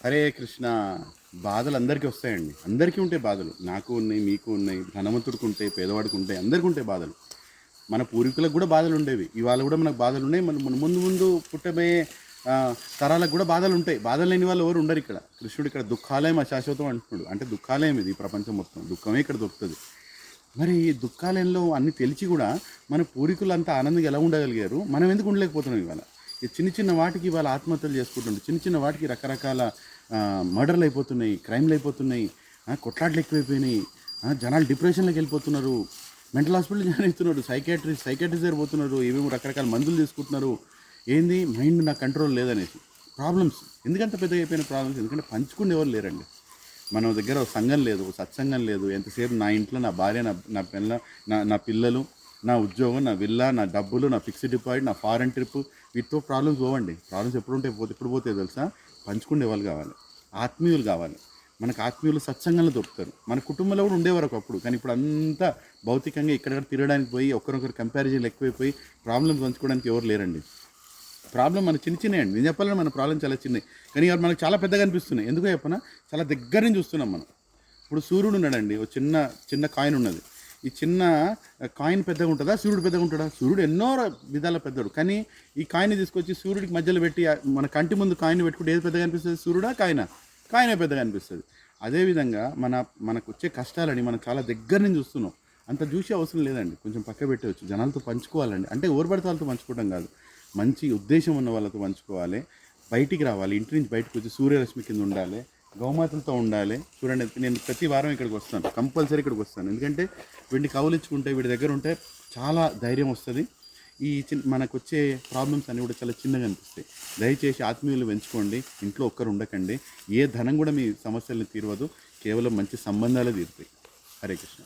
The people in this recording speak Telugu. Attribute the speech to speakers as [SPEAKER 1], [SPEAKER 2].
[SPEAKER 1] హరే కృష్ణ. బాధలు అందరికీ వస్తాయండి, అందరికీ ఉంటాయి బాధలు. నాకు ఉన్నాయి, మీకు ఉన్నాయి, ధనవంతుడికి ఉంటాయి, పేదవాడికి ఉంటాయి, అందరికీ ఉంటాయి బాధలు. మన పూర్వీకులకు కూడా బాధలు ఉండేవి, ఇవాళ కూడా మనకు బాధలు ఉన్నాయి. మన ముందు ముందు పుట్టబోయే తరాలకు కూడా బాధలు ఉంటాయి. బాధలు లేని వాళ్ళు ఎవరు ఉండరు ఇక్కడ. కృష్ణుడు ఇక్కడ దుఃఖాలయం అశాశ్వతం అంటున్నాడు. అంటే దుఃఖాలయం ఇది, ఈ ప్రపంచం మొత్తం దుఃఖమే ఇక్కడ దొరుకుతుంది. మరి ఈ దుఃఖాలయంలో అన్ని తెలిసి కూడా మన పూర్వీకులు అంతా ఆనందంగా ఎలా ఉండగలిగారు, మనం ఎందుకు ఉండలేకపోతున్నాం ఇవాళ? ఈ చిన్న చిన్న వాటికి ఇవాళ ఆత్మహత్యలు చేసుకుంటుండే, చిన్న చిన్న వాటికి రకరకాల మర్డర్లు అయిపోతున్నాయి, క్రైమ్లు అయిపోతున్నాయి, కొట్లాట్లు ఎక్కువైపోయినాయి, జనాలు డిప్రెషన్లోకి వెళ్ళిపోతున్నారు, మెంటల్ హాస్పిటల్ జాయిన్ అవుతున్నారు, సైకాట్రిస్ట్ దగ్గర పోతున్నారు, ఏమేమో రకరకాల మందులు తీసుకుంటున్నారు. ఏంది, మైండ్ నా కంట్రోల్ లేదనేసి ప్రాబ్లమ్స్. ఎందుకంత పెద్దగా అయిపోయిన ప్రాబ్లమ్స్? ఎందుకంటే పంచుకునే ఎవరు లేరండి. మన దగ్గర ఒక సంఘం లేదు, ఒక సత్సంగం లేదు. ఎంతసేపు నా ఇంట్లో నా భార్య, నా పిల్ల, నా పిల్లలు, నా ఉద్యోగం, నా విల్లా, నా డబ్బులు, నా ఫిక్స్డ్ డిపాజిట్, నా ఫారెన్ ట్రిప్, వీటితో ప్రాబ్లమ్స్ పోవండి. ప్రాబ్లమ్స్ ఎప్పుడు పోతే తెలుసా? పంచుకునే వాళ్ళు కావాలి, ఆత్మీయులు కావాలి. మనకు ఆత్మీయులు సత్సంగంలో దొరుకుతారు. మన కుటుంబంలో కూడా ఉండేవారు ఒకప్పుడు, కానీ ఇప్పుడు అంతా భౌతికంగా ఇక్కడక్కడ తిరగడానికి పోయి ఒకరొకరు కంపారిజన్లు ఎక్కువైపోయి ప్రాబ్లమ్స్ పంచుకోవడానికి ఎవరు లేరండి. ప్రాబ్లం మన చిన్న అండి. నేను చెప్పాలని మన ప్రాబ్లం చాలా చిన్నవి, కానీ ఇవాళ మనకు చాలా పెద్దగా అనిపిస్తున్నాయి. ఎందుకో చెప్పనా? చాలా దగ్గర నుంచి చూస్తున్నాం మనం. ఇప్పుడు సూర్యుడు ఉన్నాడండి, ఒక చిన్న కాయిన్ ఉన్నది. ఈ చిన్న కాయిన్ పెద్దగా ఉంటుందా, సూర్యుడు పెద్దగా ఉంటాడా? సూర్యుడు ఎన్నో విధాల పెద్దడు, కానీ ఈ కాయిన్ తీసుకొచ్చి సూర్యుడికి మధ్యలో పెట్టి మన కంటి ముందు కాయిన్ పెట్టుకుంటే ఏది పెద్దగా అనిపిస్తుంది? సూర్యుడా, కాయినే పెద్దగా అనిపిస్తుంది. అదేవిధంగా మనకు వచ్చే కష్టాలని మనం చాలా దగ్గర నుంచి చూస్తున్నాం. అంత చూసే అవసరం లేదండి, కొంచెం పక్క పెట్టవచ్చు. జనాలతో పంచుకోవాలండి. అంటే ఎవరు పడితే వాళ్ళతో పంచుకోవడం కాదు, మంచి ఉద్దేశం ఉన్న వాళ్ళతో పంచుకోవాలి. బయటికి రావాలి, ఇంటి నుంచి బయటకు వచ్చి సూర్యరశ్మి కింద ఉండాలి, గౌమాతలతో ఉండాలి. చూడండి, నేను ప్రతి వారం ఇక్కడికి వస్తాను, కంపల్సరీ ఇక్కడికి వస్తాను. ఎందుకంటే వీడిని కౌలించుకుంటే, వీడి దగ్గర ఉంటే చాలా ధైర్యం వస్తుంది. మనకు వచ్చే ప్రాబ్లమ్స్ అన్నీ కూడా చాలా చిన్నగా అనిపిస్తాయి. దయచేసి ఆత్మీయులు పెంచుకోండి, ఇంట్లో ఒక్కరు ఉండకండి. ఏ ధనం కూడా మీ సమస్యలను తీరవదు, కేవలం మంచి సంబంధాలే తీరుతాయి. హరే కృష్ణ.